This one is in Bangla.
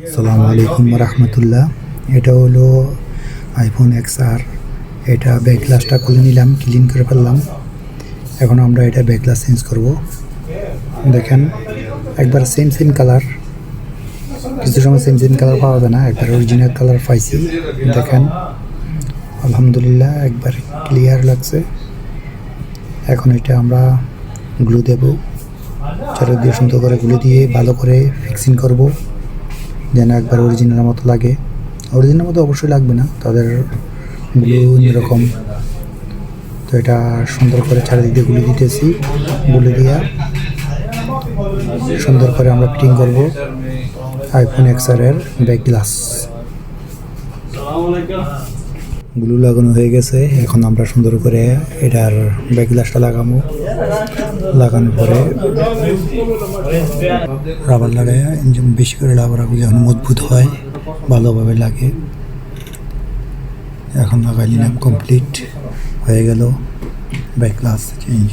আসসালামু আলাইকুম রহমতুল্লাহ। এটা হলো আইফোন XR। এটা ব্যাক গ্লাসটা খুলে নিলাম, ক্লিন করে ফেললাম। এখন আমরা এটা ব্যাক গ্লাস চেঞ্জ করব। দেখেন একবার সেম সেম কালার, কিছু সময় সেম সেম কালার পাওয়া যায় না, একবার অরিজিনাল কালার পাইছি। দেখেন আলহামদুলিল্লাহ একবার ক্লিয়ার লাগছে। এখন এটা আমরা গ্লু দেব, চারিদিকে সুন্দর করে গ্লু দিয়ে ভালো করে ফিক্সিং করব যেন একবার অরিজিনাল মতো লাগে। অরিজিনাল মতো অবশ্যই লাগবে না, তাদের গ্লু এরকম। তো এটা সুন্দর করে চারিদিক দিয়ে গুলি দিতেছি, গুলি দিয়া সুন্দর করে আমরা ফিটিং করব আইফোন XR এর ব্যাক গ্লাস। গ্লু লাগানো হয়ে গেছে, এখন আমরা সুন্দর করে এটার ব্যাক গ্লাসটা লাগানোর পরে রাবার লাগাই, বেশি করে রাবার যখন মজবুত হয় ভালোভাবে লাগে। এখন লাগাই নিলাম, কমপ্লিট হয়ে গেল ব্যাক গ্লাস চেঞ্জ।